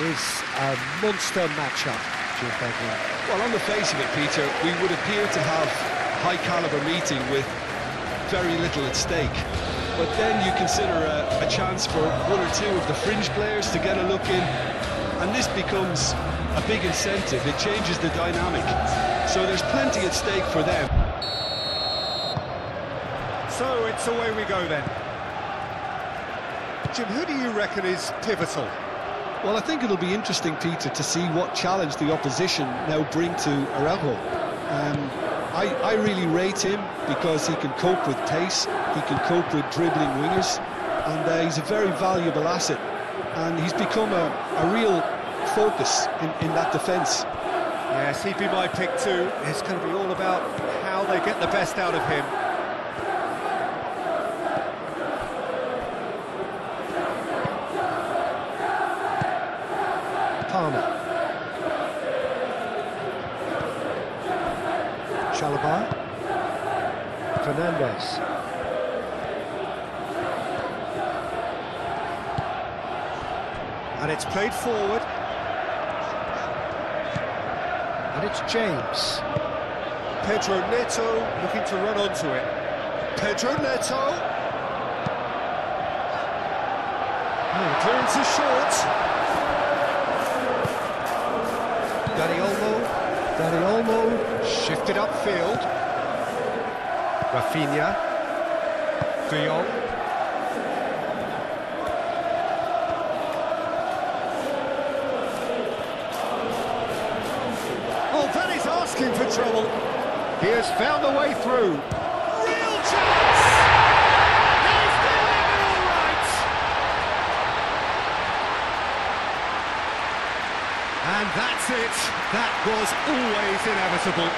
is a monster matchup, Well, on the face of it, Peter, we would appear to have high-caliber meeting with very little at stake. But then you consider a chance for one or two of the fringe players to get a look in, and this becomes a big incentive. It changes the dynamic. So there's plenty at stake for them. So it's away we go then. Jim, who do you reckon is pivotal? Well, I think it'll be interesting, Peter, to see what challenge the opposition now bring to Araujo. I really rate him because he can cope with pace, he can cope with dribbling wingers, and he's a very valuable asset. And he's become a real focus in that defence. Yes, he'd be my pick too. It's going to be all about how they get the best out of him. Palmer. Chalobah. Fernandez. And it's played forward. And it's James. Pedro Neto looking to run onto it. Pedro Neto. Oh, clearance is short. Dani Olmo shifted upfield. Rafinha. De Jong. Oh, that is asking for trouble. He has found a way through. Real chance! He's doing it all right! And that's it. That was always inevitable.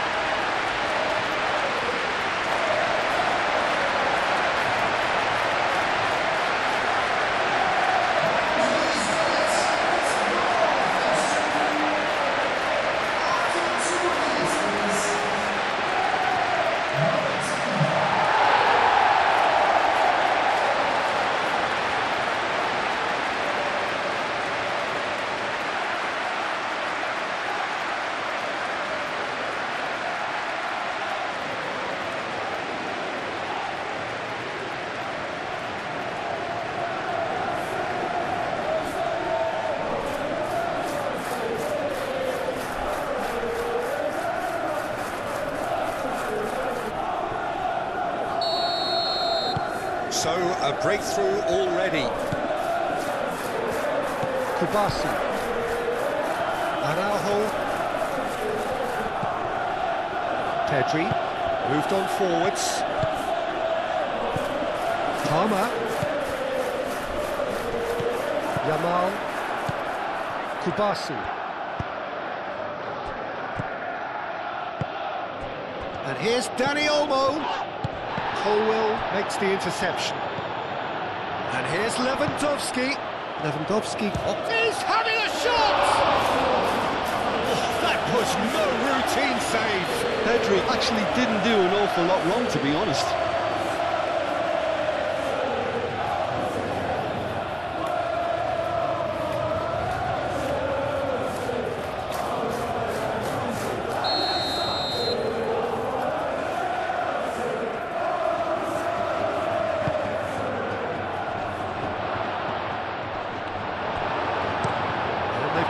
So, a breakthrough already. Kubasi. Araujo. Pedri moved on forwards. Palmer. Yamal. Kubasi. And here's Dani Olmo. Colwell makes the interception. And here's Lewandowski. Lewandowski. Oh, he's having a shot! Oh, that was no routine save. Pedri actually didn't do an awful lot wrong, to be honest.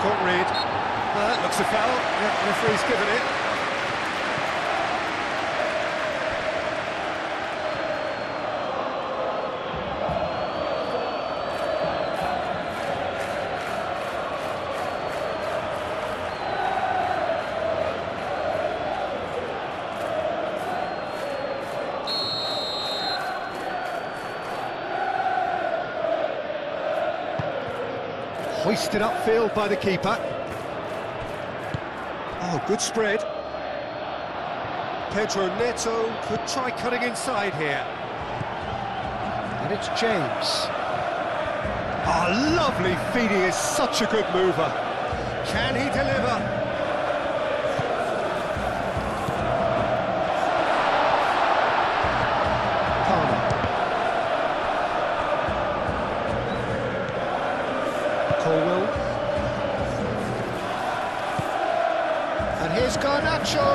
Got rid. That looks a foul. Yeah, referee's given it. Hoisted upfield by the keeper. Oh, good spread. Pedro Neto could try cutting inside here. And it's James. Oh, lovely feed. He is such a good mover. Can he deliver? Palmer. Colwell. And here's Garnacho.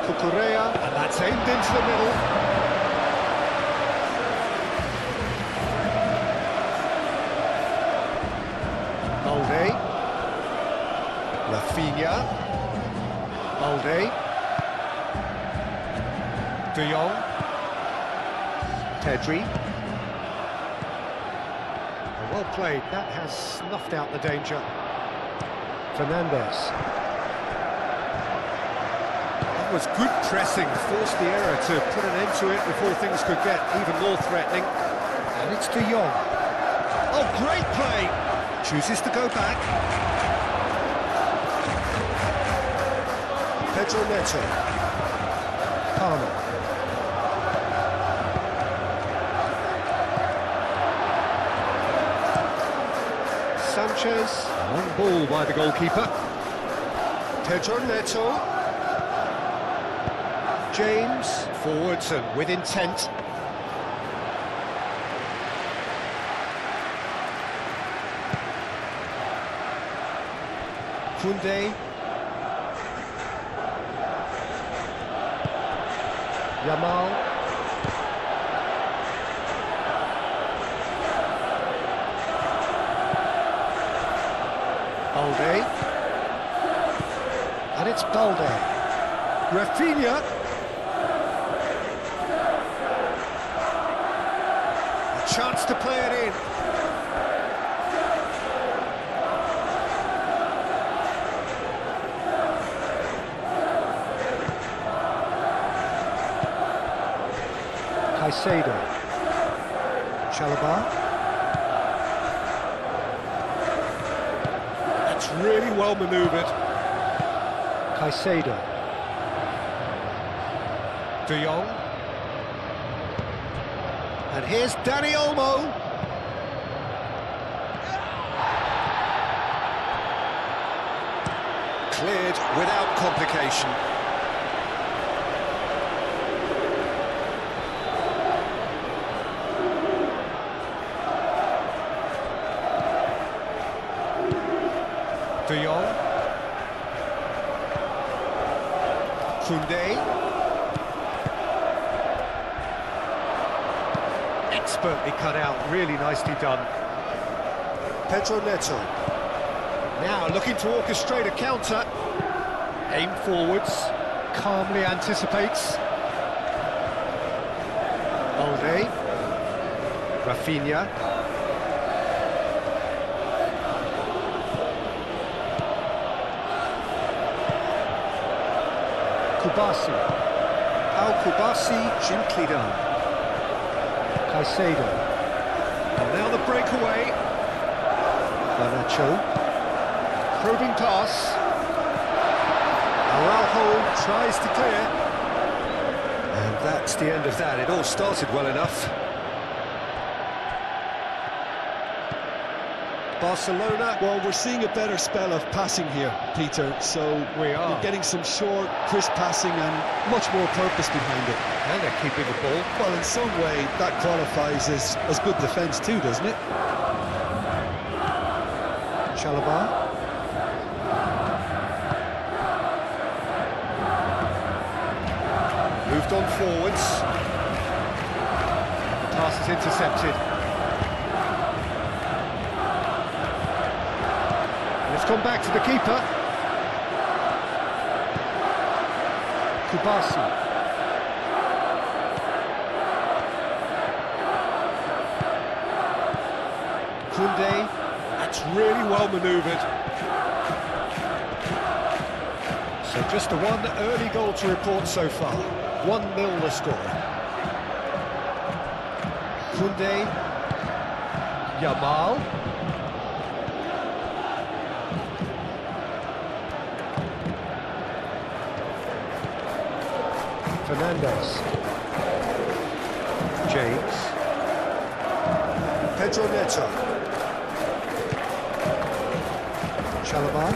Cucurella, and that's aimed into the middle. Balde. Rafinha. Balde. De Jong. Pedri. Well played, that has snuffed out the danger. Fernandes. That was good pressing, forced the error to put an end to it before things could get even more threatening. And it's De Jong. Oh, great play! Chooses to go back. Pedro Neto. Palmer. Sanchez, long ball by the goalkeeper. Pedro Neto. James, forwards and with intent. Koundé. Yamal. Balde. And it's Balde. Rafinha. A chance to play it in. Caicedo. Chalobah. Really well manoeuvred. Caicedo. De Jong. And here's Dani Olmo. Cleared without complication. De Jong. Koundé. Expertly cut out, really nicely done. Pedro Neto. Now looking to orchestrate a counter. Aim forwards, calmly anticipates. Balde. Rafinha. Kubasi. Kubasi, gently done. Caicedo. And now the breakaway. Garnacho. Probing pass. Araujo tries to clear. And that's the end of that. It all started well enough. Barcelona. Well, we're seeing a better spell of passing here, Peter, so we're getting some short, crisp passing and much more purpose behind it. And they're keeping the ball. Well, in some way, that qualifies as good defence too, doesn't it? Chalobah. Moved on forwards. The pass is intercepted. It's gone back to the keeper. Kubasi. Koundé. That's really well manoeuvred. So just the one early goal to report so far. 1-0 the score. Koundé. Yamal. Fernandes. James. Pedro Neto. Chalobah.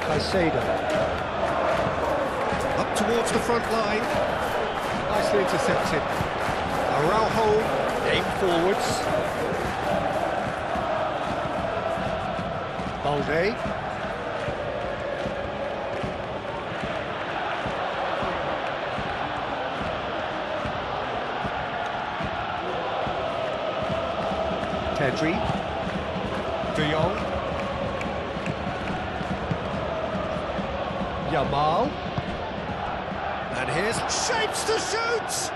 Caicedo. Up towards the front line. Nicely intercepted. Araujo. Aim forwards. Balde. Pedri. De Jong. Yamal. And here's shapes to shoot!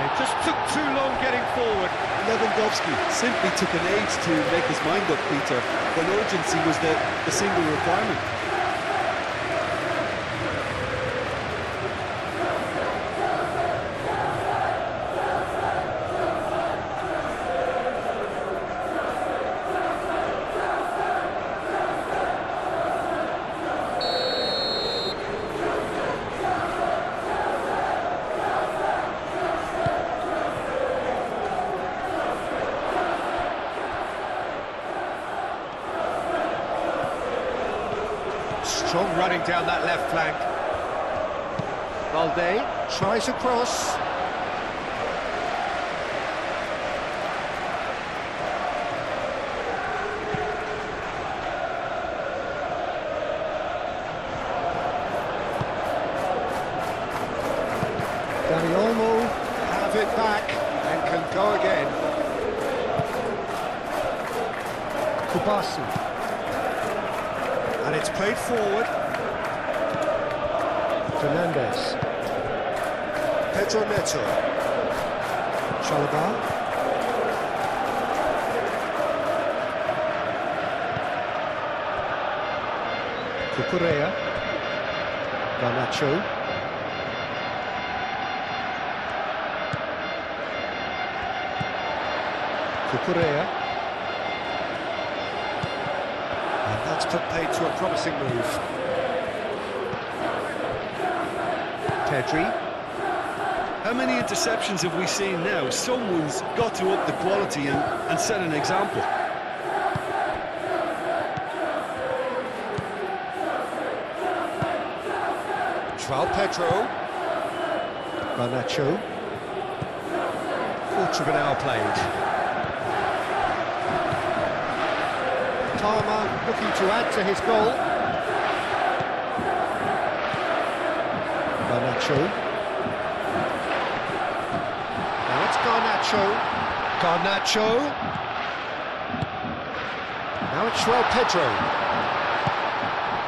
It just took too long getting forward. Lewandowski simply took an age to make his mind up, Peter, when urgency was the single requirement. Strong running down that left flank. Balde tries a cross. Dani Olmo have it back and can go again. Kubasi. And it's played forward. Fernandez. Pedro Neto. Chalobah. Cucurella. Garnacho. Cucurella. That's put paid to a promising move. Pedri. How many interceptions have we seen now? Someone's got to up the quality and set an example. João Pedro. Garnacho. Quarter of an hour played. Parma looking to add to his goal. Garnacho. Now it's Garnacho. Garnacho. Now it's João Pedro.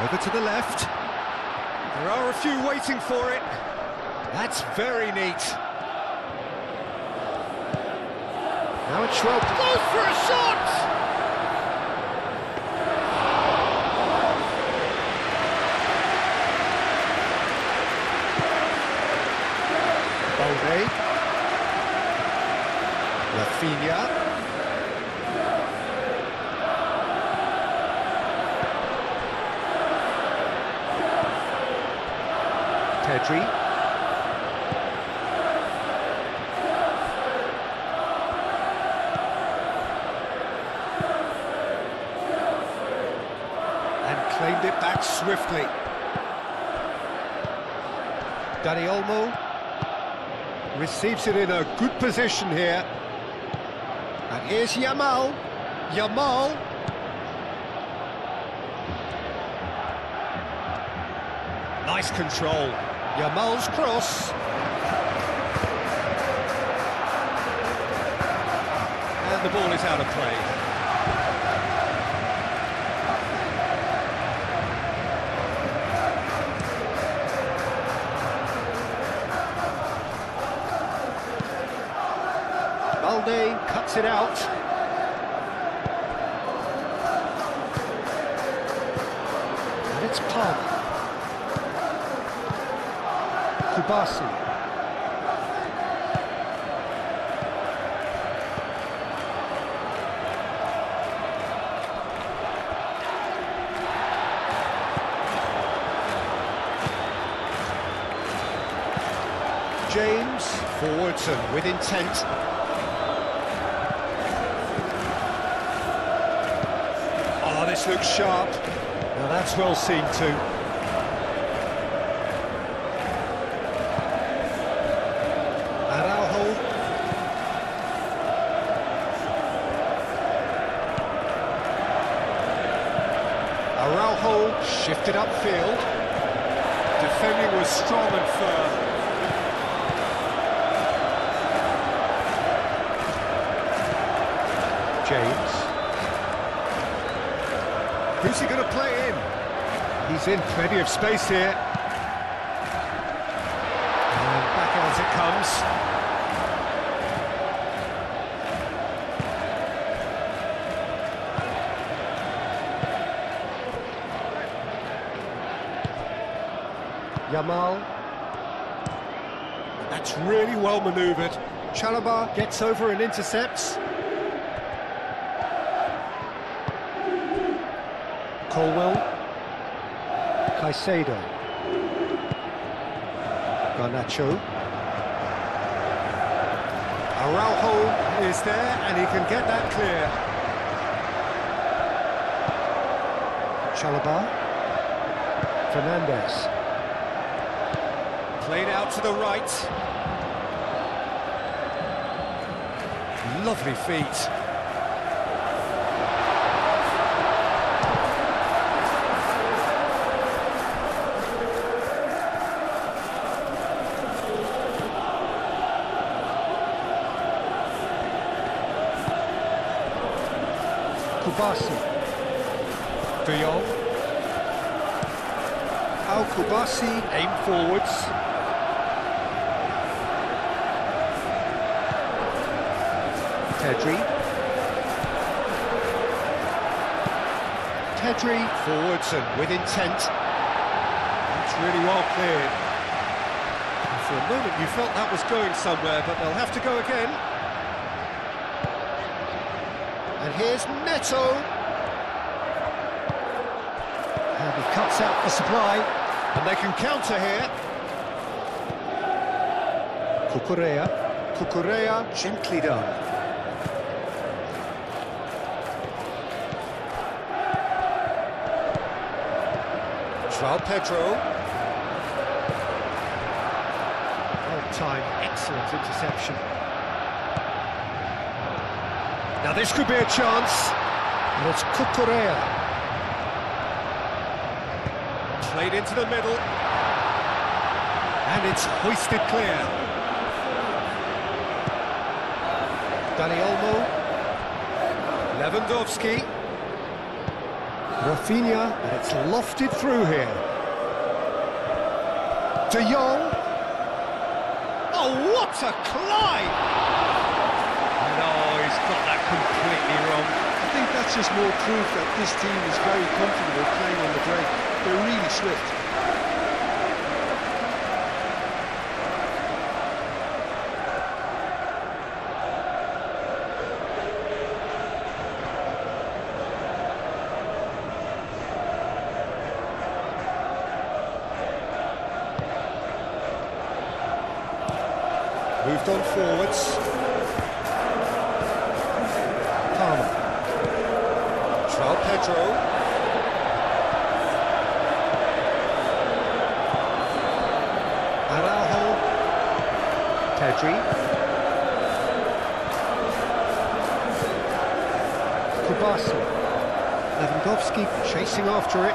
Over to the left. There are a few waiting for it. That's very neat. Now it's João. Goes for a shot! Balde. Rafinha. Pedri. And claimed it back swiftly. Dani Olmo. Receives it in a good position here. And here's Yamal. Yamal. Nice control. Yamal's cross. And the ball is out of play. Balde cuts it out. And it's Palmer. Kubasi. James forwards and with intent. Oh, this looks sharp. Now that's well seen too. Araujo shifted upfield. Defending was strong and firm. James. Who's he going to play in? He's in plenty of space here. And back out it comes. Yamal. That's really well manoeuvred. Chalobah gets over and intercepts. Colwell. Caicedo. Garnacho. Araujo is there and he can get that clear. Chalobah. Fernandez. Played out to the right. Lovely feet. Kubasi. De Jong. Kubasi aim forwards. Tedri forwards and with intent. It's really well cleared. And for a moment you felt that was going somewhere, but they'll have to go again. And here's Neto. And he cuts out the supply. And they can counter here. Cucurella, gently done. João Pedro. On-time, excellent interception. Now this could be a chance. And it's Cucurella. Played into the middle. And it's hoisted clear. Dani Olmo. Lewandowski. Rafinha, and it's lofted through here. De Jong. Oh, what a climb! No, he's got that completely wrong. I think that's just more proof that this team is very comfortable playing on the break. They're really swift. Moved on forwards. Palmer. João Pedro. Araujo. Tedri. Kubasi. Lewandowski chasing after it.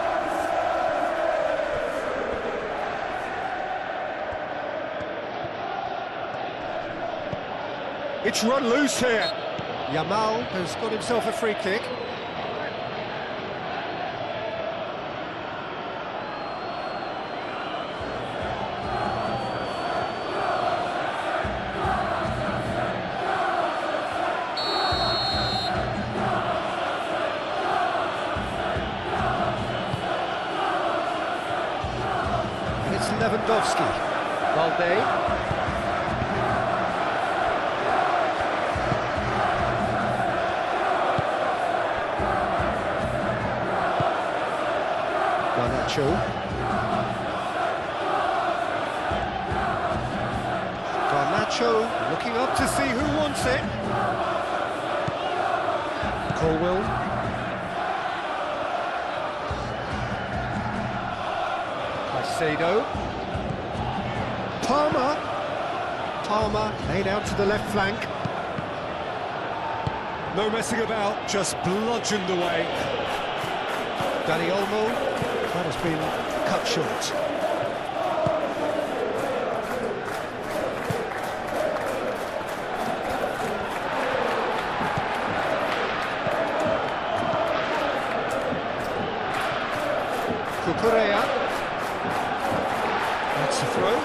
It's run loose here. Yamal has got himself a free kick. And it's Lewandowski. Valde. Garnacho looking up to see who wants it. Colwell. Caicedo. Palmer laid out to the left flank. No messing about, just bludgeoned away. Dani Olmo, that has been cut short. Cucurella. That's the throw.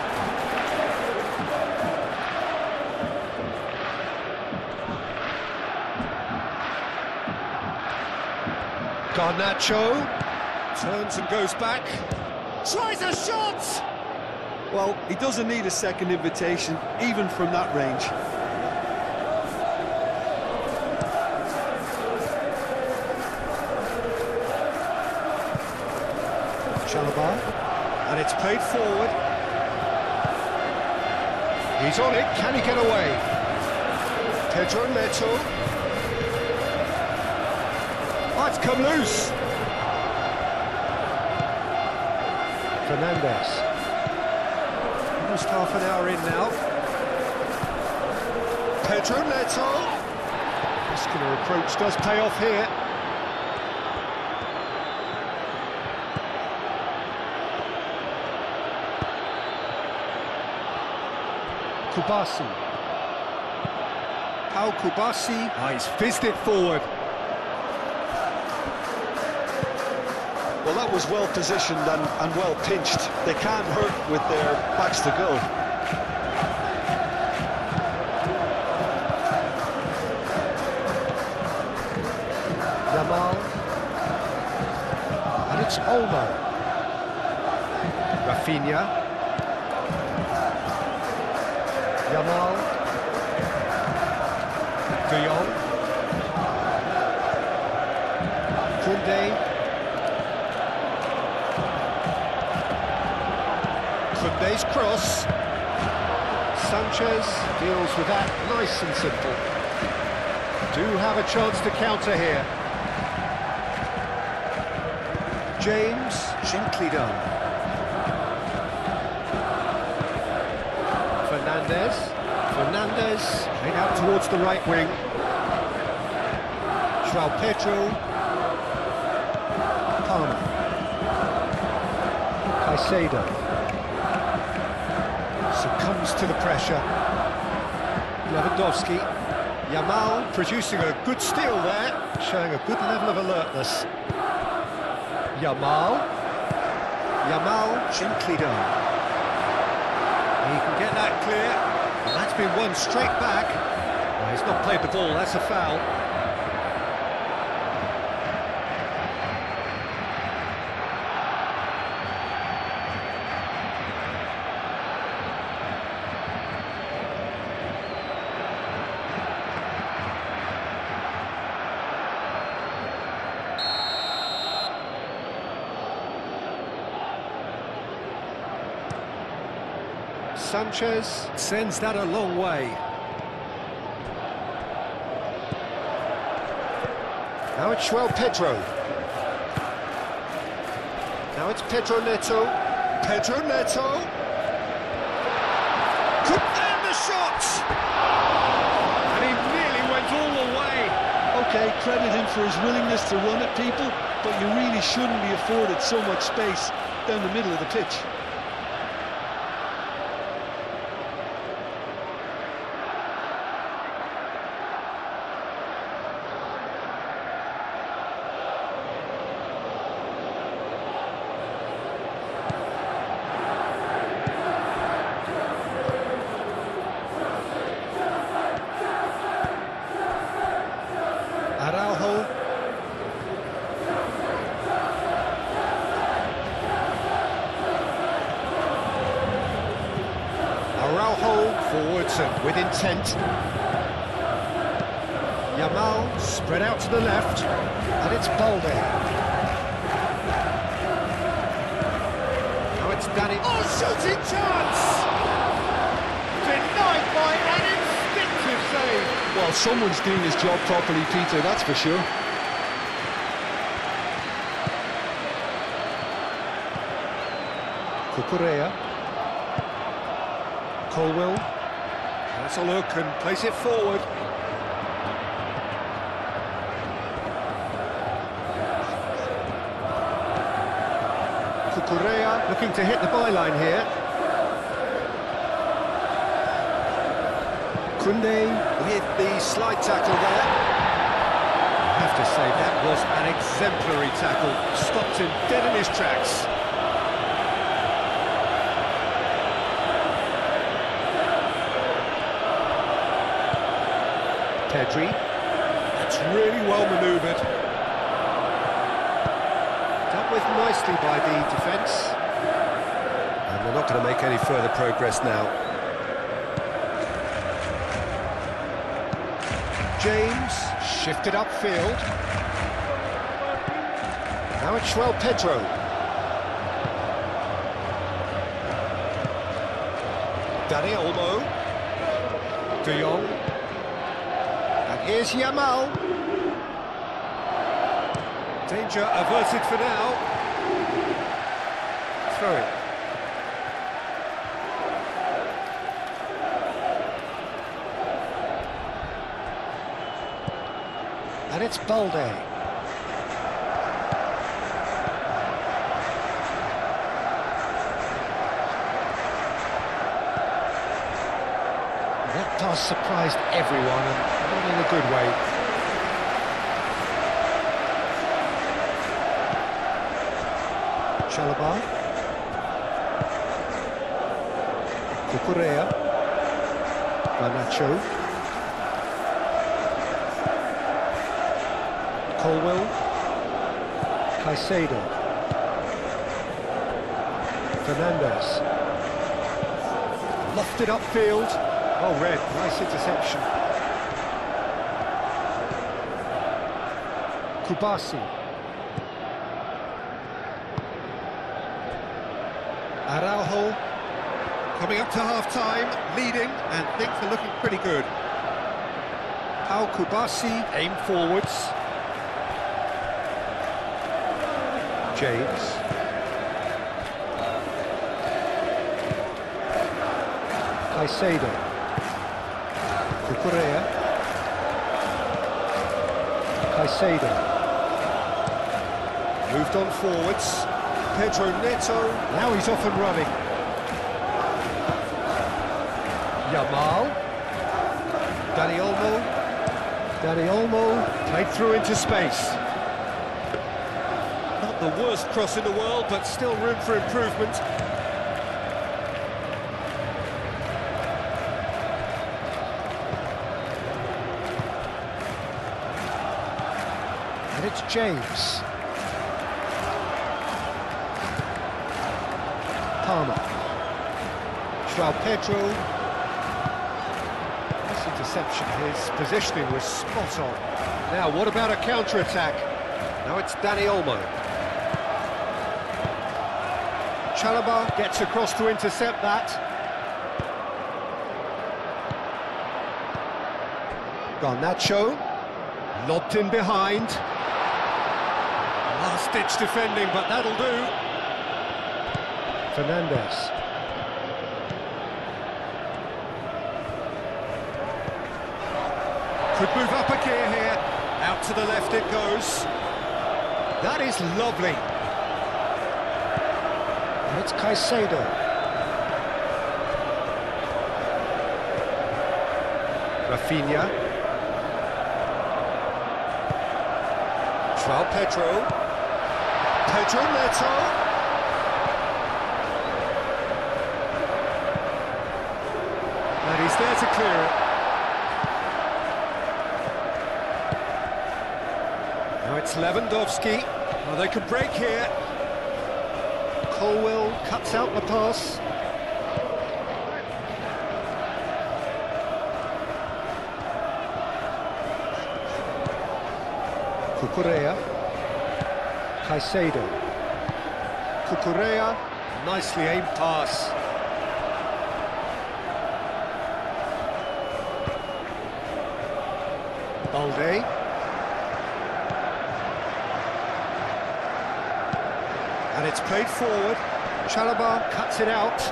Garnacho turns and goes back. Tries a shot! Well, he doesn't need a second invitation, even from that range. Chalobah, and it's played forward. He's on it, can he get away? Pedro Neto. Oh, it's come loose. Fernandez. Almost half an hour in now. Pedro Neto. Muscular approach does pay off here. Kubasi. Pau Kubasi. Oh, he's fizzed it forward. Well, that was well positioned and well pinched. They can't hurt with their backs to goal. Yamal. And it's Olmo. Rafinha. Yamal, De Jong, Koundé, Koundé's cross, Sanchez deals with that nice and simple. Do have a chance to counter here. James, gently done. Fernandez, made out towards the right wing. João Pedro. Palmer. Caicedo. Succumbs to the pressure. Lewandowski. Yamal producing a good steal there, showing a good level of alertness. Yamal, gently done. He can get that clear. And that's been won straight back. Well, he's not played the ball, that's a foul. Sanchez sends that a long way. Now it's João Pedro. Now it's Pedro Neto. Pedro Neto. And the shot! And he nearly went all the way. Okay, credit him for his willingness to run at people, but you really shouldn't be afforded so much space down the middle of the pitch. Forwards and with intent. Yamal spread out to the left, and it's Balde. Now it's Dani. Oh, shooting chance! Denied by an instinctive save. Well, someone's doing his job properly, Peter, that's for sure. Cucurella. Colwell. That's a look and place it forward. Cucurella looking to hit the byline here. Koundé with the slide tackle there. I have to say, that was an exemplary tackle. Stopped him dead in his tracks. Pedri. That's really well manoeuvred. Dealt with nicely by the defence. And they're not going to make any further progress now. James, shifted upfield. Now it's Pedro. Dani Olmo. De Jong. And here's Yamal. Danger averted for now. Throw it. And it's Balde. That pass surprised everyone, and not in a good way. Chalobah. Cucurella. Garnacho. Colwell, Caicedo, Fernandes, lofted upfield, well read, nice interception. Kubasi, Araujo, coming up to half-time, leading, and things are looking pretty good. Pau Kubasi, aim forwards. James. Caicedo. Cucurella. Caicedo. Moved on forwards. Pedro Neto. Now he's off and running. Yamal. Dani Olmo. Dani Olmo. Played through into space. The worst cross in the world, but still room for improvement. And it's James. Palmer. João Pedro. This interception, his positioning was spot on. Now, what about a counter-attack? Now it's Dani Olmo. Chalobah gets across to intercept that. Garnacho, lobbed in behind. Last-ditch defending, but that'll do. Fernandes. Could move up a gear here. Out to the left it goes. That is lovely. It's Caicedo. Rafinha. João Pedro. Pedro Neto. And he's there to clear it. Now it's Lewandowski. Well, they could break here. Colwell cuts out the pass. Cucurella. Caicedo. Cucurella. Nicely aimed pass. Balde. And it's played forward. Chalobah cuts it out.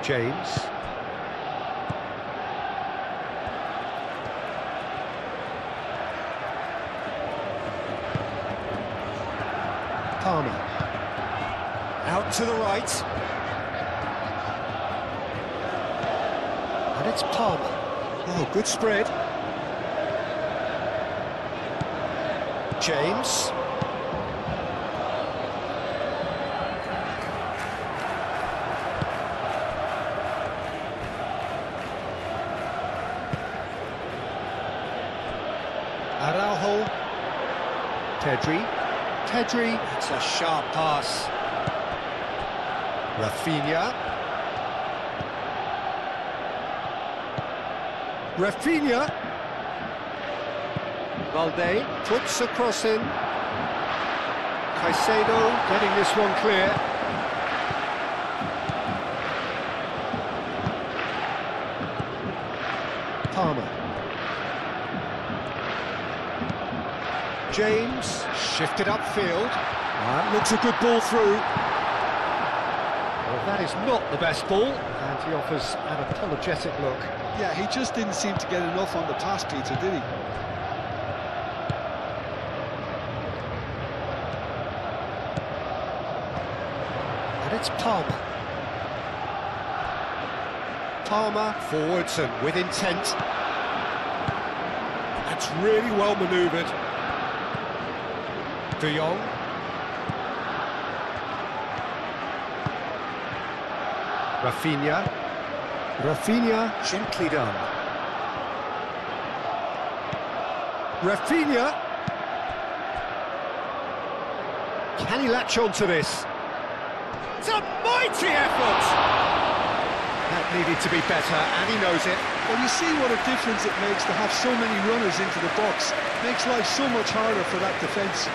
James. Palmer. Out to the right. And it's Palmer. Oh, good spread. James. Araujo. Pedri. It's a sharp pass. Rafinha. Valde puts a cross in. Caicedo getting this one clear. Palmer. James shifted upfield. Looks a good ball through. Well, that is not the best ball, and he offers an apologetic look. Yeah, he just didn't seem to get enough on the pass, Peter, did he? And it's Palmer. Palmer forwards and with intent. That's really well manoeuvred. De Jong. Rafinha, gently done. Rafinha. Can he latch on to this? It's a mighty effort! That needed to be better, and he knows it. Well, you see what a difference it makes to have so many runners into the box. Makes life so much harder for that defence.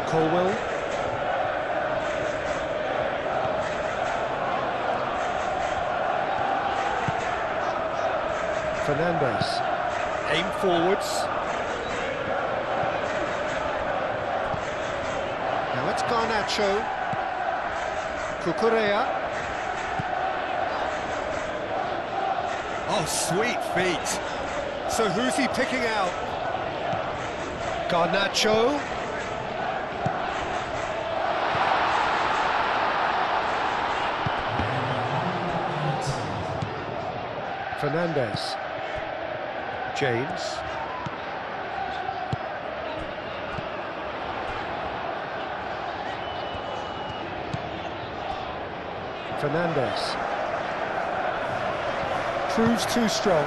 Colwell. Fernandes. Aim forwards. Now it's Garnacho. Cucurella. Oh, sweet feet. So who's he picking out? Garnacho. Fernandes. James. Fernandes. Proves too strong.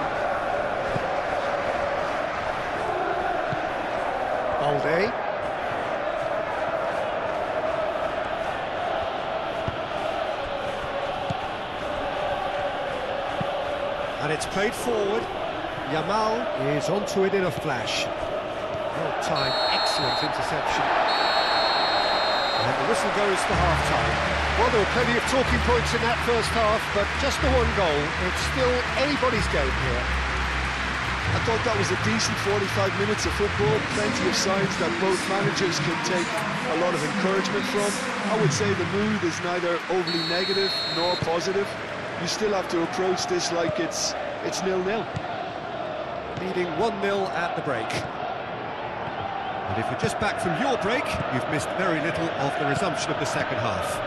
Balde. And it's played forward. Yamal is onto it in a flash. Well-timed, excellent interception. And the whistle goes for half-time. Well, there were plenty of talking points in that first half, but just the one goal. It's still anybody's game here. I thought that was a decent 45 minutes of football. Plenty of signs that both managers can take a lot of encouragement from. I would say the mood is neither overly negative nor positive. You still have to approach this like it's 0-0. Leading 1-0 at the break. And if you're just back from your break, you've missed very little of the resumption of the second half.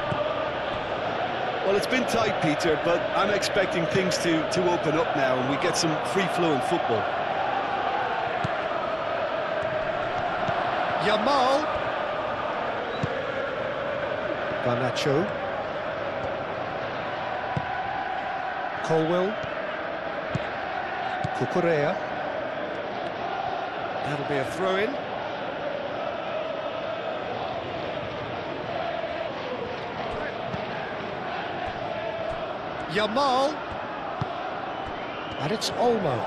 Well, it's been tight, Peter, but I'm expecting things to open up now and we get some free-flowing football. Yamal. Garnacho. Colwell. Cucurella. That'll be a throw-in. Yamal. And it's Olmo.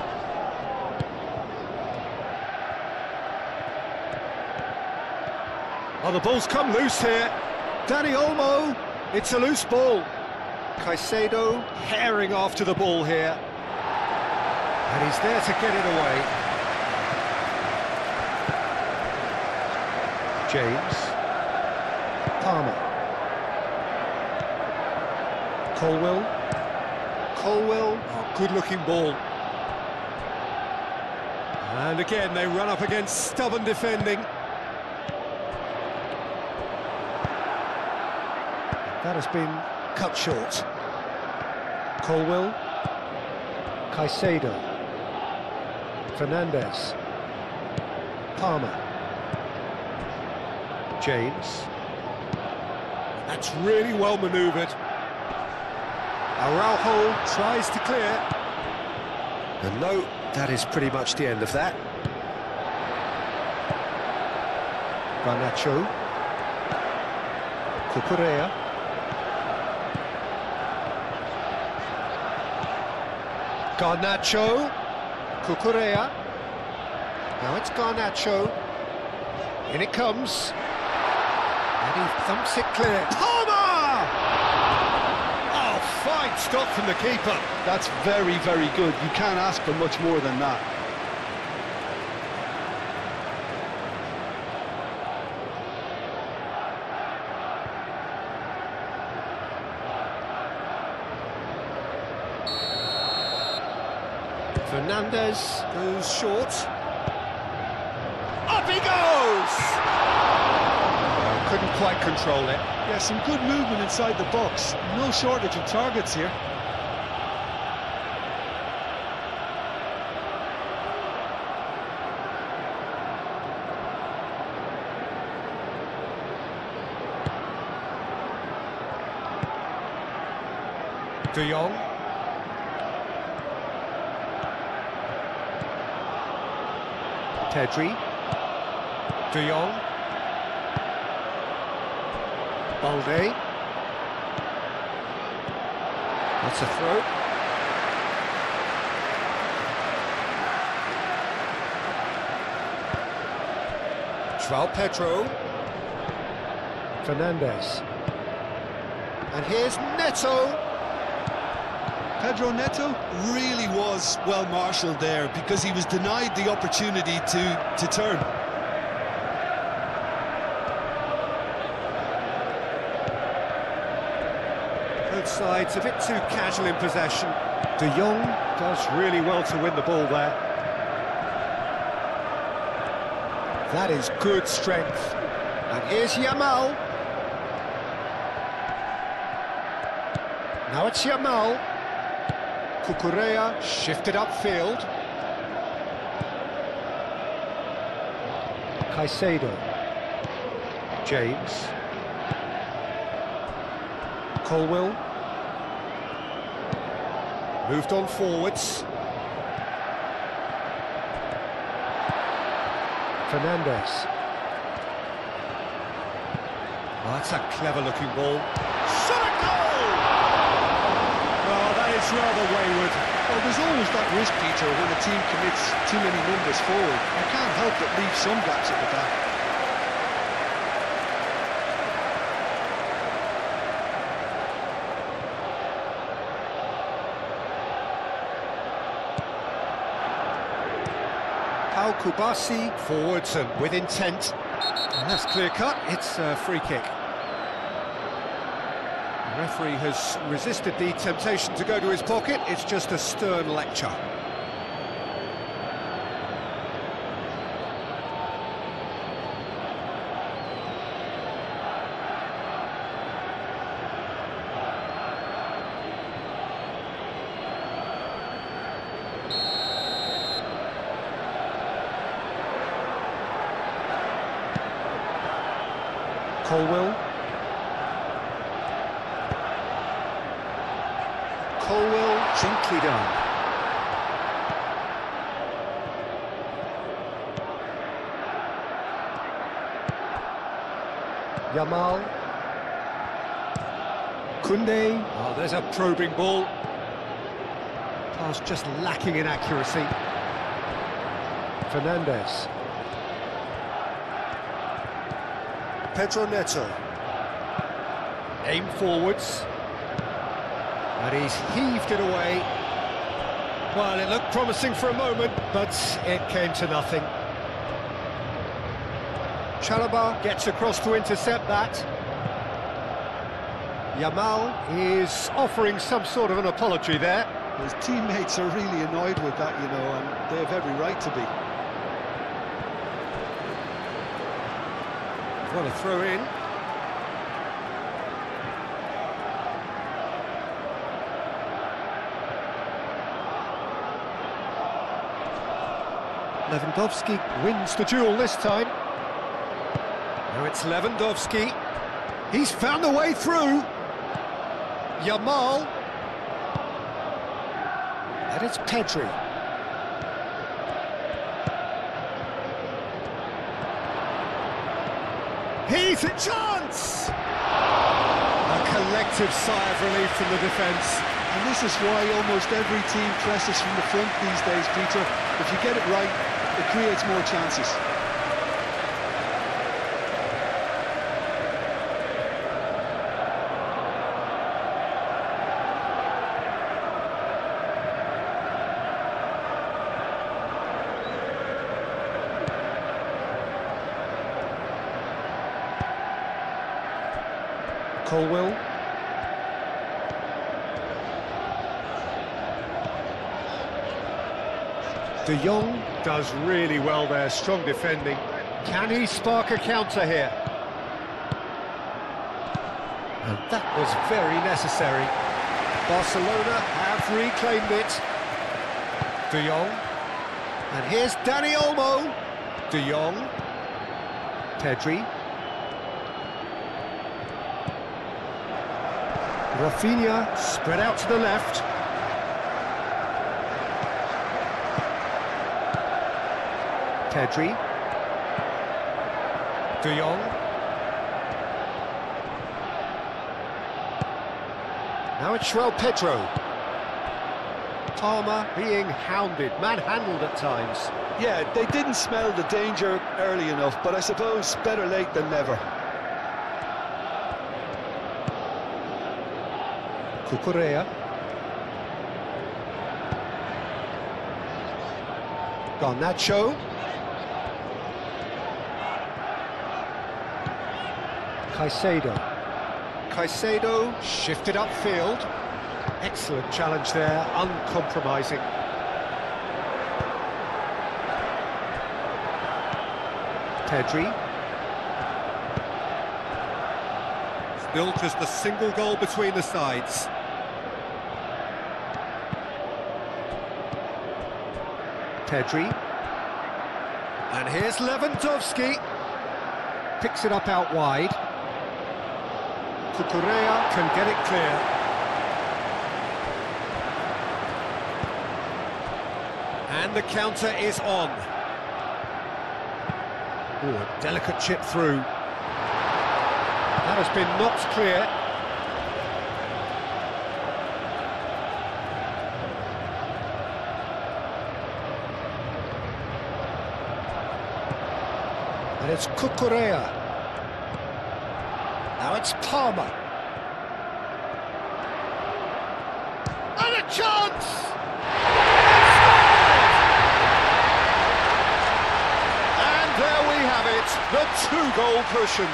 Oh, the ball's come loose here. Danny Olmo. It's a loose ball. Caicedo herring after the ball here. And he's there to get it away. James. Palmer. Colwill. Colwill. Oh, good-looking ball. And again, they run up against stubborn defending. That has been cut short. Colwill. Caicedo. Fernandez. Palmer. James. That's really well manoeuvred. Araujo tries to clear. And no, that is pretty much the end of that. Garnacho. Cucurella. Garnacho. Cucurella. Now it's Garnacho. In it comes. And he thumps it clear. Palmer! Oh, fine stop from the keeper. That's very, very good. You can't ask for much more than that. Fernandez goes short. Up he goes! Oh, couldn't quite control it. Yeah, some good movement inside the box. No shortage of targets here. De Jong. Pedri. De Jong. Balde. That's a throw. João Pedro. Fernandez. And here's Neto. Pedro Neto really was well marshalled there because he was denied the opportunity to turn. Both sides a bit too casual in possession. De Jong does really well to win the ball there. That is good strength. And here's Yamal. Now it's Yamal. Cucurella shifted upfield. Caicedo. James. Colwill. Moved on forwards. Fernandez. Oh, that's a clever-looking ball. Shot a goal! Oh, that is rather wayward. Well, there's always that risk, Peter, when a team commits too many numbers forward. You can't help but leave some gaps at the back. Pau Kubasi forwards and with intent. And that's clear cut. It's a free kick. The referee has resisted the temptation to go to his pocket. It's just a stern lecture. Colwill. Colwill, gently done. Yamal. Koundé. Oh, there's a probing ball. Pass just lacking in accuracy. Fernandez. Pedro Neto. Aim forwards. And he's heaved it away. Well, it looked promising for a moment, but it came to nothing. Chalobah gets across to intercept that. Yamal is offering some sort of an apology there. His teammates are really annoyed with that, you know, and they have every right to be. What a throw in. Lewandowski wins the duel this time. Now it's Lewandowski. He's found a way through. Yamal. And it's Pedri. He's a chance! A collective sigh of relief from the defence. And this is why almost every team presses from the front these days, Peter. If you get it right, it creates more chances. Colwell. De Jong does really well there, strong defending. Can he spark a counter here? And that was very necessary. Barcelona have reclaimed it. De Jong. And here's Dani Olmo. De Jong. Pedri. Rafinha spread out to the left. Pedri. De Jong. Now it's Pedro. Palmer being hounded, manhandled at times. Yeah, they didn't smell the danger early enough, but I suppose better late than never. Cucurella. Garnacho. Caicedo shifted upfield. Excellent challenge there, uncompromising. Pedri. Still just a single goal between the sides. Pedri. And here's Lewandowski. Picks it up out wide. Cucurella can get it clear. And the counter is on. Ooh, a delicate chip through. That has been knocked clear. And it's Cucurella. Now it's Palmer. And a chance! And there we have it, the two-goal cushion.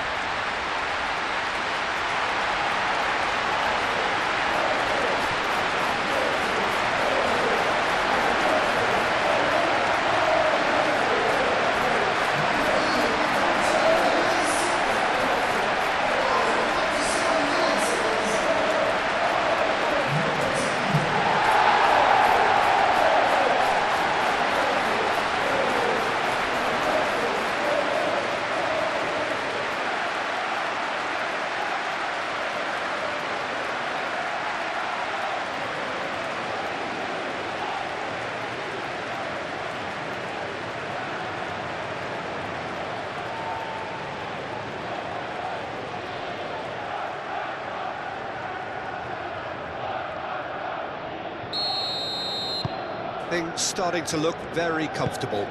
Things starting to look very comfortable.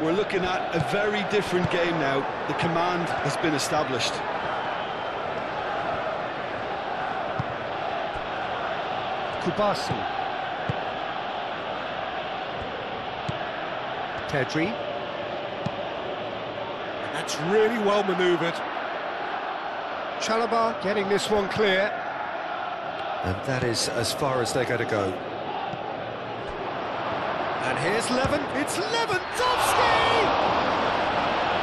We're looking at a very different game now. The command has been established. Kubasi. Pedri. That's really well manoeuvred. Chalobah getting this one clear. And that is as far as they're going to go. And here's Levin. It's Lewandowski!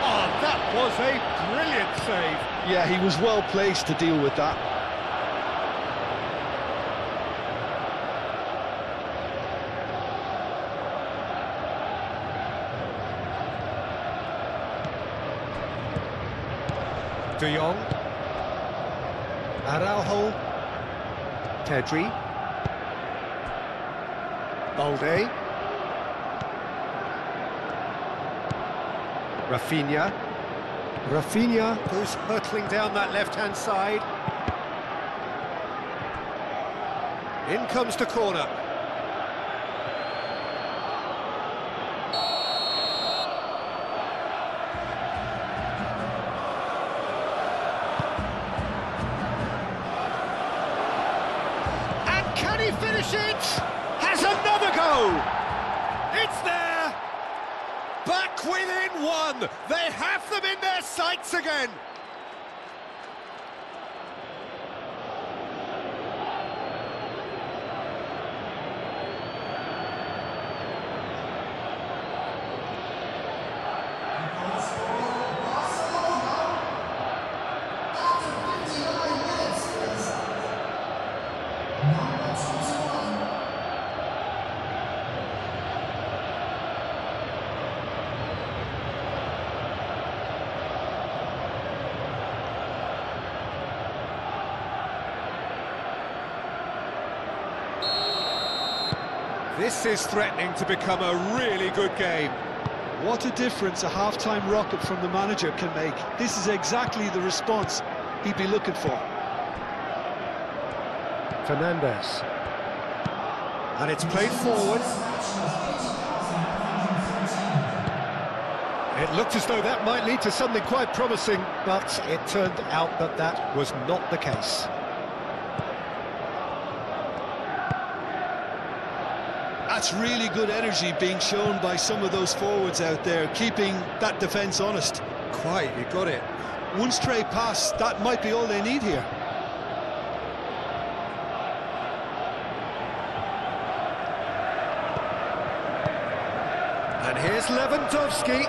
Oh, that was a brilliant save. Yeah, he was well placed to deal with that. De Jong. Araujo. Pedri. Balde. Rafinha. Rafinha, who's hurtling down that left-hand side. In comes the corner. And can he finish it? Has another go! It's there! Back within one! They have them in their sights again! This is threatening to become a really good game. What a difference a half-time rocket from the manager can make. This is exactly the response he'd be looking for. Fernandes. And it's played forward. It looked as though that might lead to something quite promising, but it turned out that that was not the case. That's really good energy being shown by some of those forwards out there, keeping that defence honest. Quite, you got it. One straight pass, that might be all they need here. And here's Lewandowski.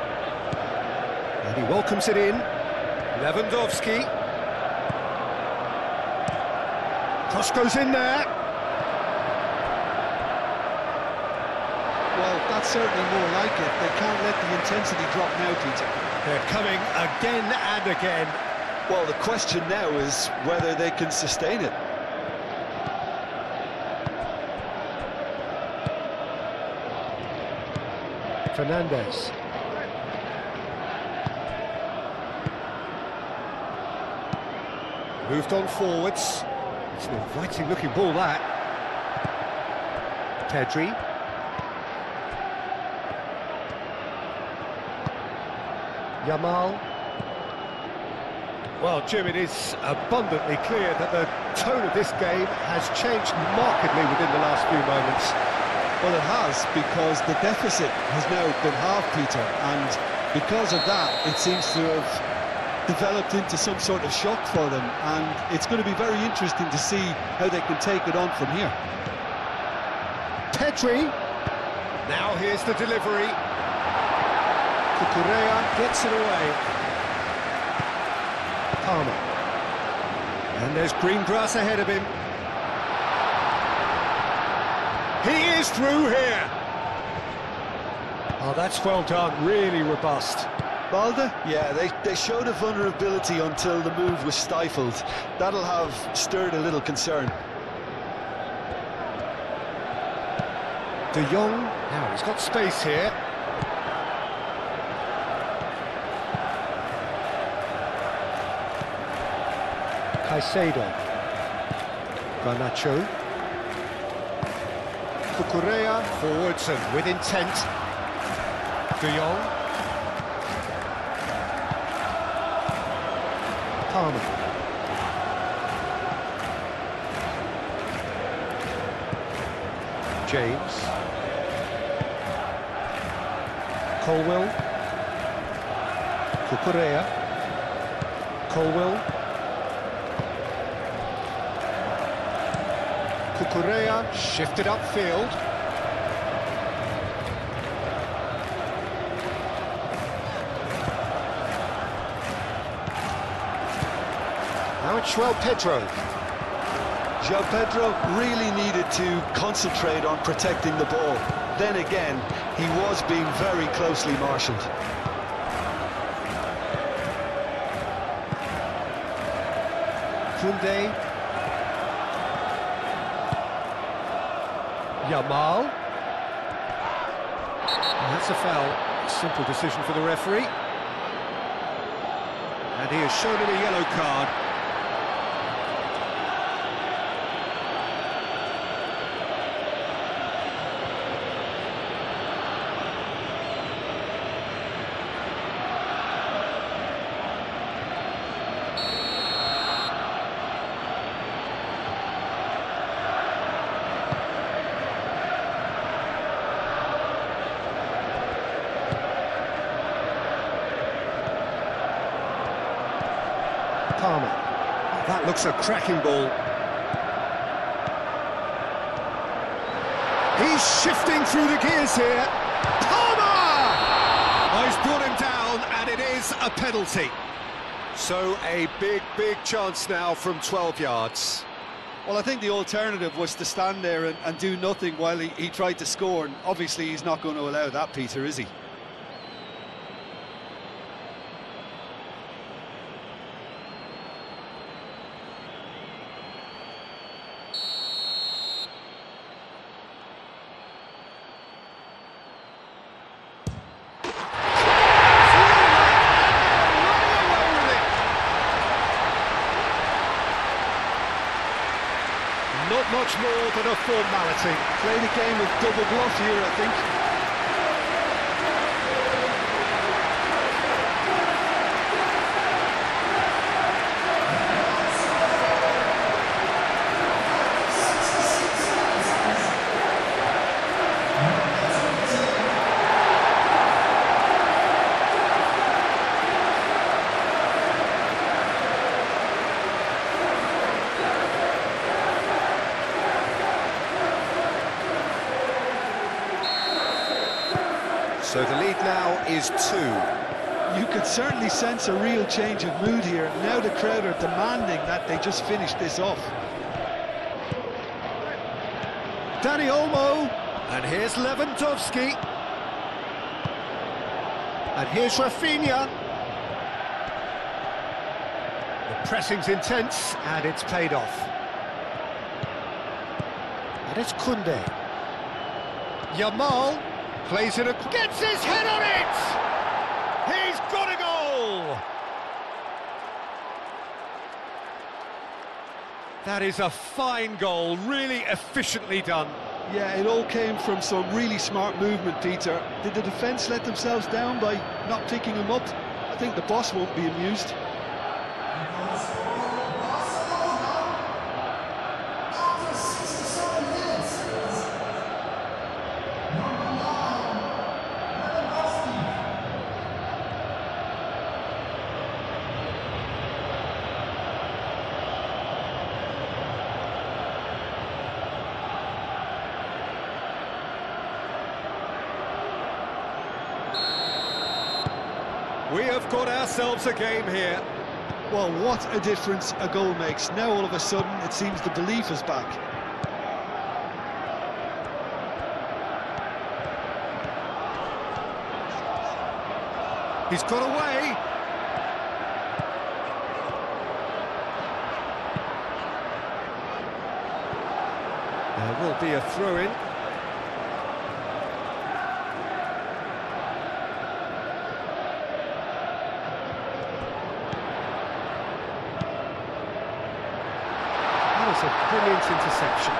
And he welcomes it in. Lewandowski. Cross goes in there. Well, that's certainly more like it. They can't let the intensity drop now, Peter. They're coming again and again. Well, the question now is whether they can sustain it. Fernandes. Moved on forwards. It's an inviting looking ball, that. Pedri. Yamal. Well, Jim, it is abundantly clear that the tone of this game has changed markedly within the last few moments. Well, it has, because the deficit has now been halved, Peter, and because of that, it seems to have developed into some sort of shock for them, and it's going to be very interesting to see how they can take it on from here. Pedri. Now here's the delivery. Cucurella gets it away. Palmer. And there's green grass ahead of him. He is through here. Oh, that's well done, really robust. Balde? Yeah, they showed a vulnerability until the move was stifled. That'll have stirred a little concern. De Jong. Now he's got space here. Caicedo. Garnacho. Cucurella forwards and with intent. De Jong. Palmer. James. Colwill. Cucurella. Colwill. Cucurella shifted upfield. Now it's João Pedro. João Pedro really needed to concentrate on protecting the ball. Then again, he was being very closely marshalled. Koundé. Yamal. And that's a foul. Simple decision for the referee. And he has shown him a yellow card. That looks a cracking ball. He's shifting through the gears here. Palmer! Oh, he's brought him down, and it is a penalty. So a big chance now from 12 yards. Well, I think the alternative was to stand there and do nothing while he tried to score, and obviously he's not going to allow that, Peter, is he? Not much more than a formality. Playing a game of double bluff here, I think. So the lead now is 2. You could certainly sense a real change of mood here. Now the crowd are demanding that they just finish this off. Dani Olmo, and here's Lewandowski. And here's Rafinha. The pressing's intense, and it's paid off. And it's Koundé. Yamal. Plays it, gets his head on it! He's got a goal! That is a fine goal, really efficiently done. Yeah, it all came from some really smart movement, Peter. Did the defence let themselves down by not picking him up? I think the boss won't be amused. We have got ourselves a game here. Well, what a difference a goal makes. Now all of a sudden it seems the belief is back. He's got away. There will be a throw-in. A brilliant interception.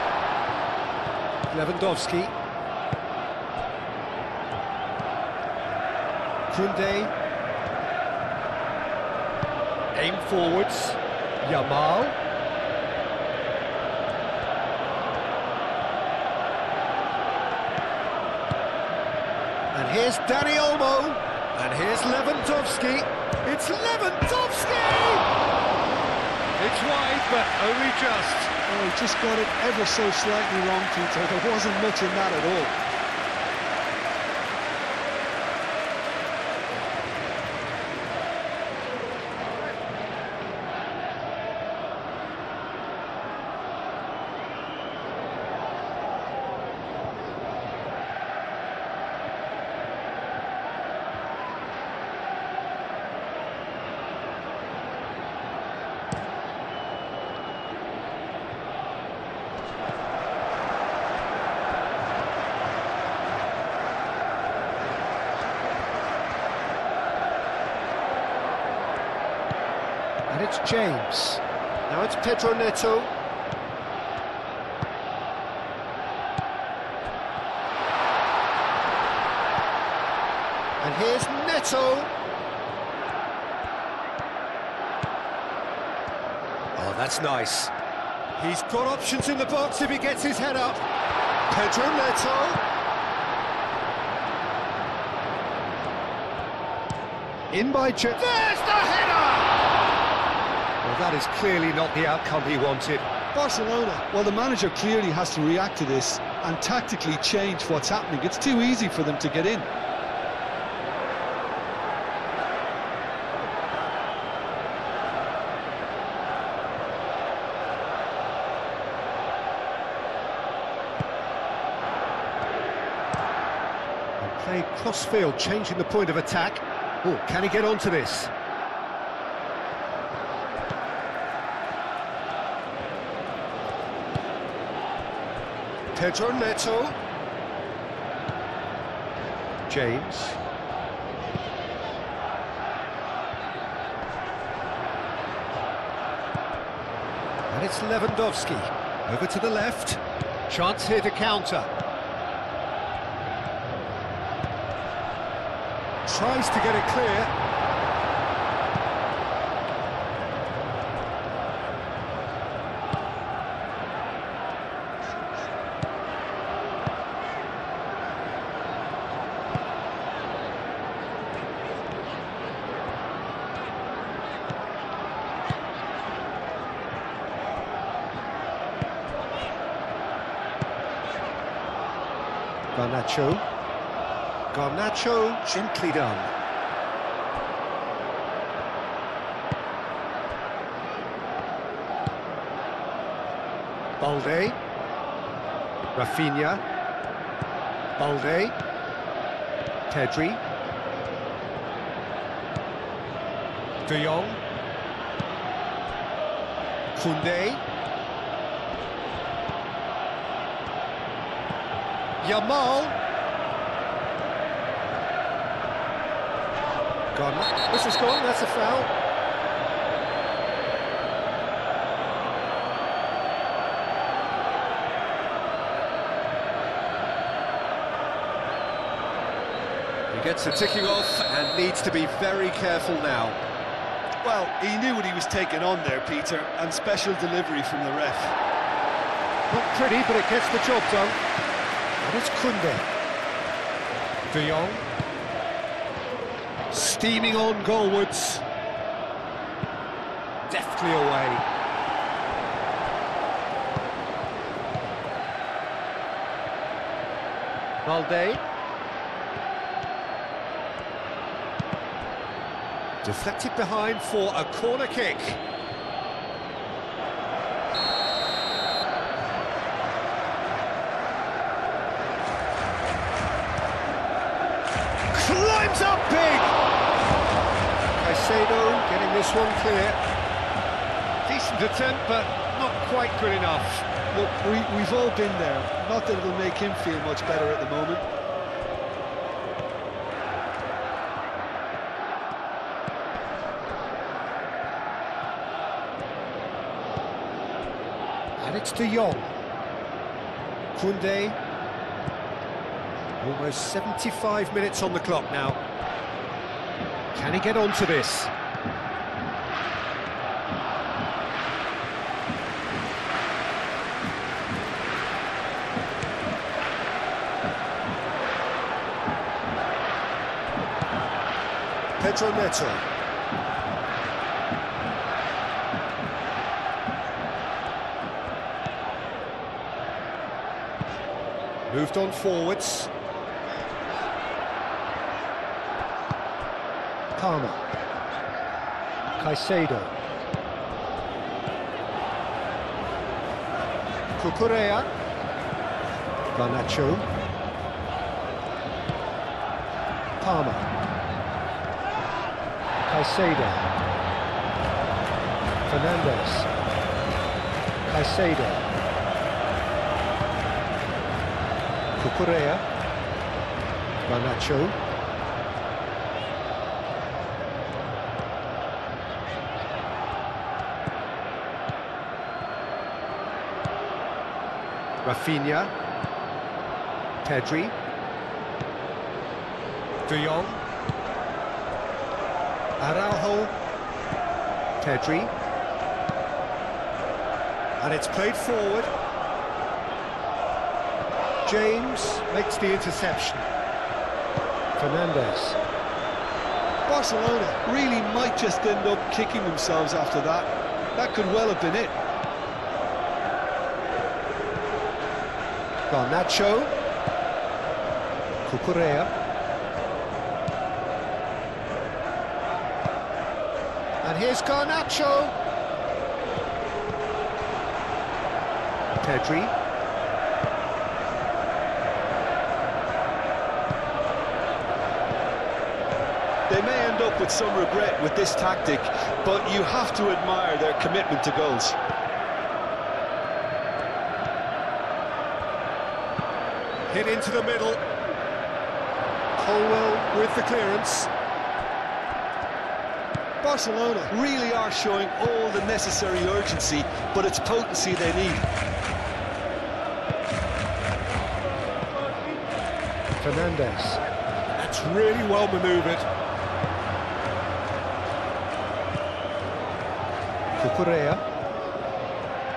Lewandowski. Koundé. Aim forwards. Yamal. And here's Dani Olmo. And here's Lewandowski. It's Lewandowski! It's wide, but only just. Oh, he just got it ever so slightly wrong, Peter. There wasn't much in that at all. And it's James. Now it's Pedro Neto. And here's Neto. Oh, that's nice. He's got options in the box if he gets his head up. Pedro Neto. In by There's the header! Well, that is clearly not the outcome he wanted. Barcelona, well, the manager clearly has to react to this and tactically change what's happening. It's too easy for them to get in. And played cross-field, changing the point of attack. Oh, can he get onto this? Pedro Neto. James. And it's Lewandowski. Over to the left. Chance here to counter. Tries to get it clear. Garnacho, gently done. Balde. Rafinha. Balde. Pedri. De Jong. Koundé. Yamal. Gone. This is gone, that's a foul. He gets the ticking off and needs to be very careful now. Well, he knew what he was taking on there, Peter, and special delivery from the ref. Not pretty, but it gets the job done. And it's Koundé. De Jong. Steaming on goalwards. Deftly away. Balde. Deflected behind for a corner kick. Climbs up big! Caicedo getting this one clear. Decent attempt, but not quite good enough. Look, we've all been there. Not that it'll make him feel much better at the moment. And it's De Jong. Koundé. Almost 75 minutes on the clock now. Can he get onto this? Pedro Neto. Moved on forwards. Palmer. Caicedo. Cucurella. Garnacho. Palmer. Caicedo. Fernandez. Caicedo. Cucurella. Garnacho. Rafinha. Pedri. De Jong. Araujo. Pedri. And it's played forward. James makes the interception. Fernandez. Barcelona really might just end up kicking themselves after that. That could well have been it. Garnacho. Cucurella. And here's Garnacho. Pedri. They may end up with some regret with this tactic, but you have to admire their commitment to goals. Hit into the middle. Colwell with the clearance. Barcelona really are showing all the necessary urgency, but it's potency they need. Fernandez. That's really well manoeuvred. Cucurella.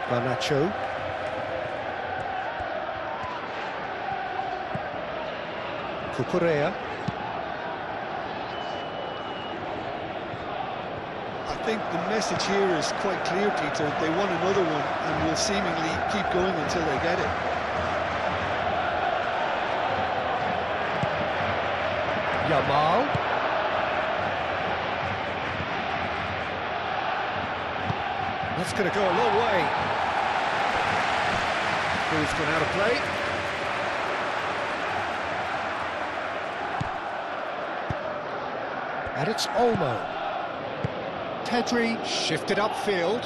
Garnacho. Cucurella. I think the message here is quite clear, Peter. They want another one and will seemingly keep going until they get it. Yamal. That's going to go a long way. Ball's gone out of play. And it's Olmo. Pedri shifted upfield.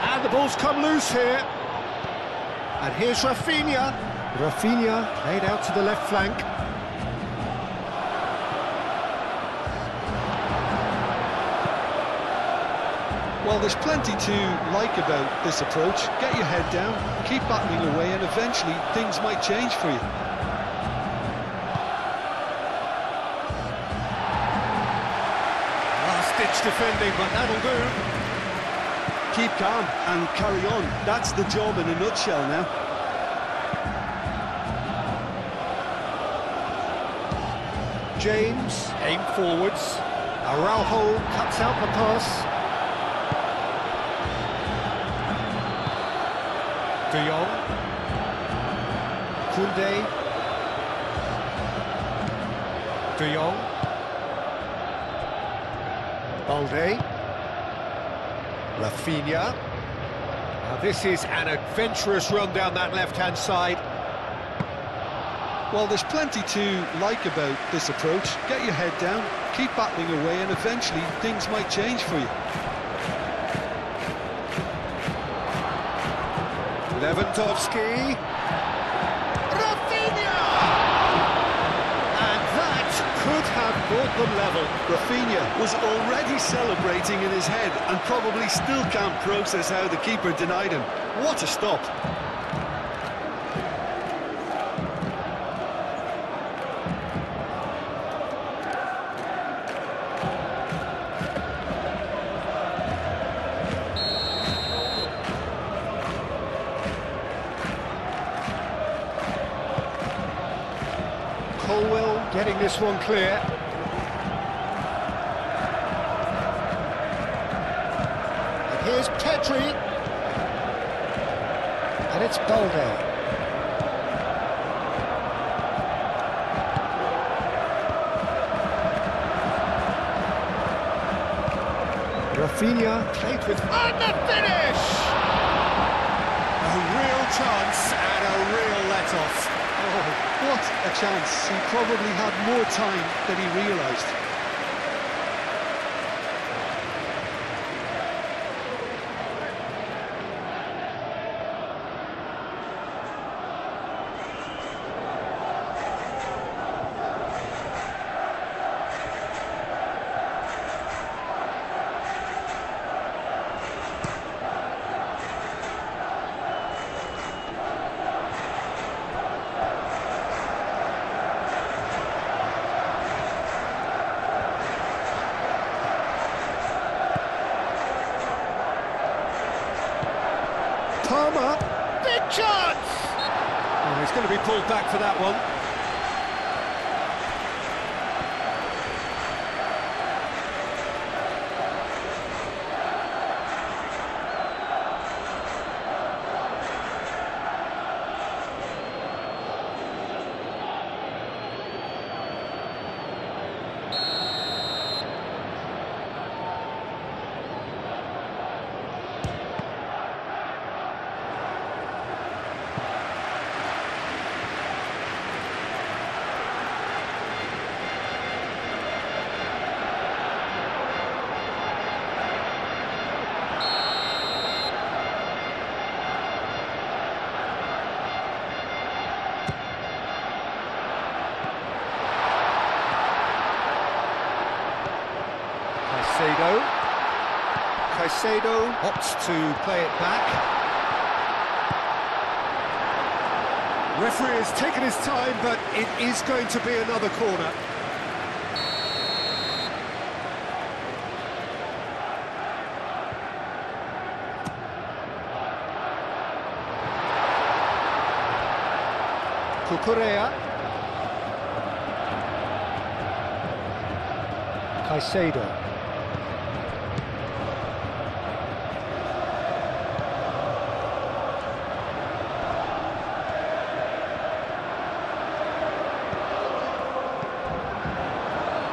And the ball's come loose here. And here's Rafinha. Rafinha laid out to the left flank. Well, there's plenty to like about this approach. Get your head down, keep battling away, and eventually things might change for you. Last-ditch defending, but that'll do. Keep calm and carry on. That's the job in a nutshell now. James, aim forwards. Araujo cuts out the pass. De Jong. Koundé. De Jong. Balde. Rafinha. Now this is an adventurous run down that left-hand side. Well, there's plenty to like about this approach. Get your head down, keep battling away, and eventually things might change for you. Lewandowski. Rafinha! And that could have brought them level. Rafinha was already celebrating in his head and probably still can't process how the keeper denied him. What a stop. Colwell getting this one clear. And here's Pedri. it's Balde. Rafinha played with... And the finish! A real chance and a real let-off. Oh, what a chance. He probably had more time than he realised. Palmer, big chance! Oh, he's going to be pulled back for that one. Caicedo opts to play it back. Referee has taken his time, but it is going to be another corner. Cucurella. Caicedo.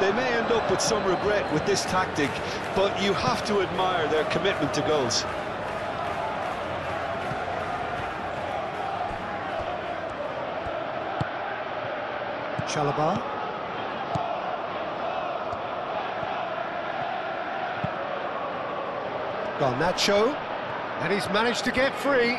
They may end up with some regret with this tactic, but you have to admire their commitment to goals. Chalobah. Garnacho, and he's managed to get free.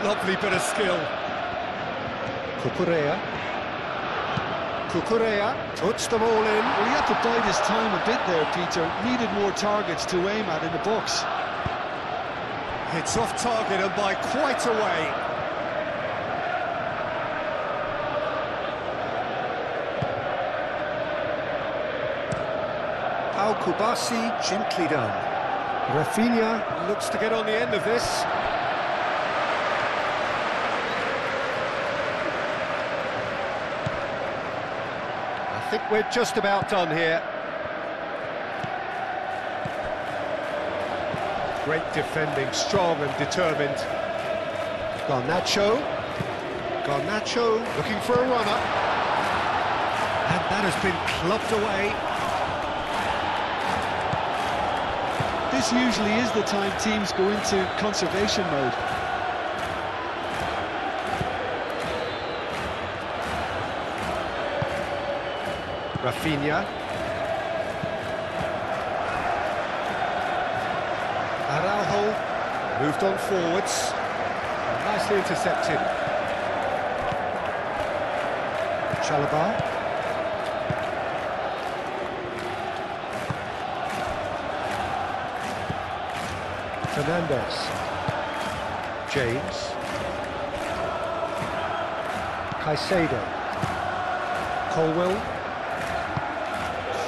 Lovely bit of skill. Cucurella. Cucurella puts them all in. Well, he had to bide his time a bit there, Peter. Needed more targets to aim at in the box. It's off target and by quite a way. Pau Kubasi, gently done. Rafinha looks to get on the end of this. I think we're just about done here. Great defending, strong and determined. Garnacho. Garnacho looking for a runner. And that has been clubbed away. This usually is the time teams go into conservation mode. Rafinha. Araujo moved on forwards. Nicely intercepted. Chalobah. Fernandez. James. Caicedo. Colwill.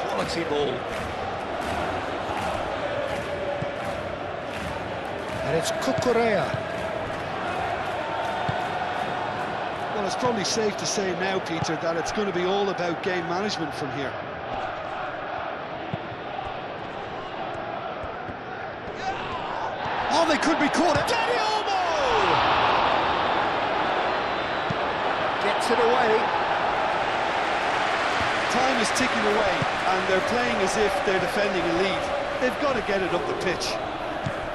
Quality ball. And it's Cucurella. Well, it's probably safe to say now, Peter, that it's going to be all about game management from here. Oh, they could be caught. Dani Olmo! Gets it away. Time is ticking away, and they're playing as if they're defending a lead. They've got to get it up the pitch.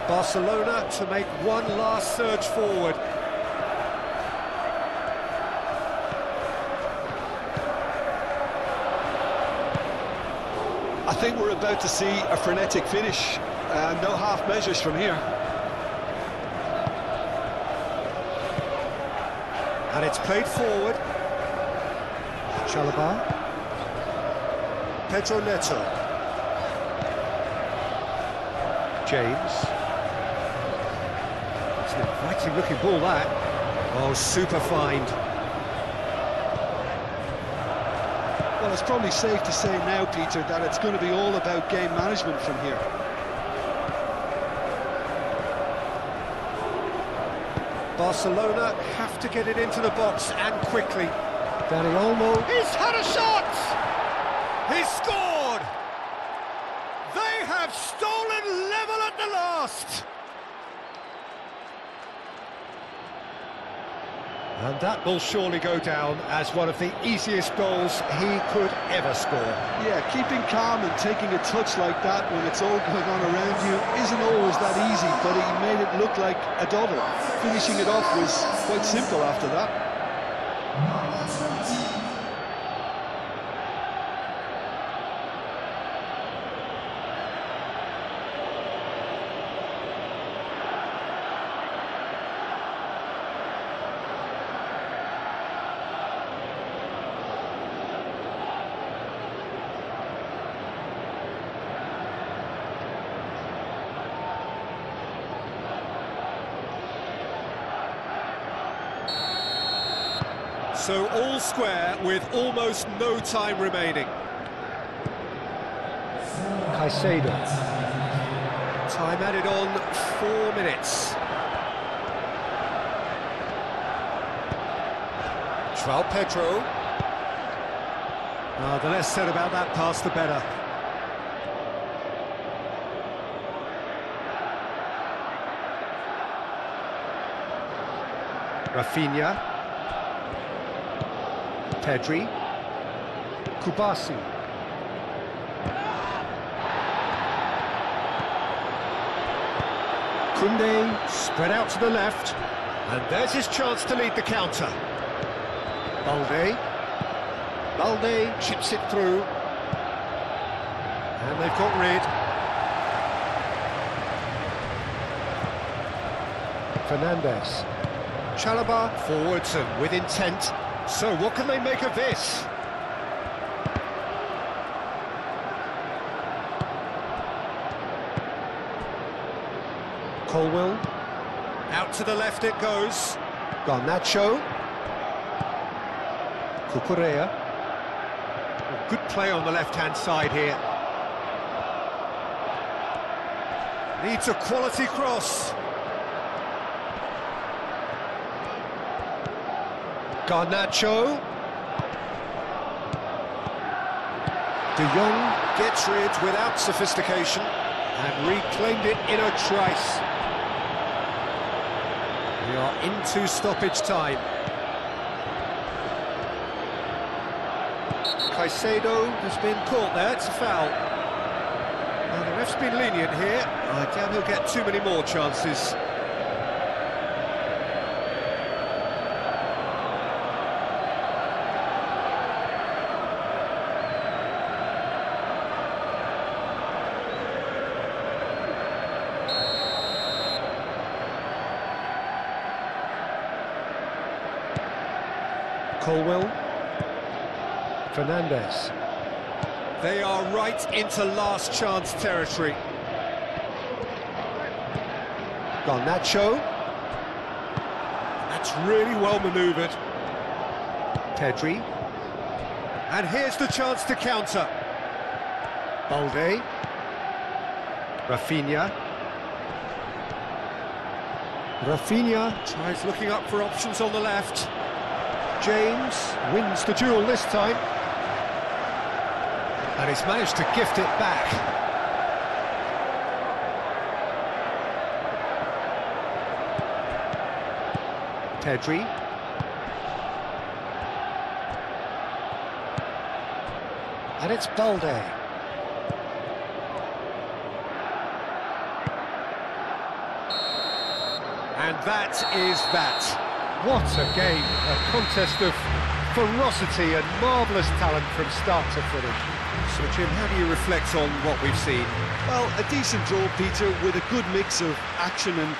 Barcelona to make one last surge forward. I think we're about to see a frenetic finish. No half measures from here. And it's played forward. Chalobah. Pedro Neto. James. It's an inviting looking ball, that. Oh, super find. Well, it's probably safe to say now, Peter, that it's going to be all about game management from here. Barcelona have to get it into the box, and quickly. Dani Olmo. He's had a shot! He's scored! They have stolen level at the last! And that will surely go down as one of the easiest goals he could ever score. Yeah, keeping calm and taking a touch like that when it's all going on around you isn't always that easy, but he made it look like a double. Finishing it off was quite simple after that. So all square with almost no time remaining. Caicedo. Time added on 4 minutes. João Pedro. The less said about that pass, the better. Rafinha. Pedri, Kubasi, Koundé spread out to the left, and there's his chance to lead the counter. Balde chips it through, and they've got rid. Fernandes, Chalobah forwards and with intent. So, what can they make of this? Colwill. Out to the left it goes. Garnacho. Cucurella. Good play on the left-hand side here. Needs a quality cross. Garnacho. De Jong gets rid without sophistication and reclaimed it in a trice. We are into stoppage time. Caicedo has been caught there, it's a foul. Now the ref's been lenient here. I doubt he'll get too many more chances. Colwill. Fernandes. They are right into last chance territory. Garnacho. That's really well manoeuvred. Pedri. And here's the chance to counter. Balde. Rafinha. Rafinha tries looking up for options on the left. James wins the duel this time. And he's managed to gift it back. Pedri. And it's Balde. And that is that. What a game, a contest of ferocity and marvellous talent from start to finish. So Jim, how do you reflect on what we've seen? Well, a decent draw, Peter, with a good mix of action and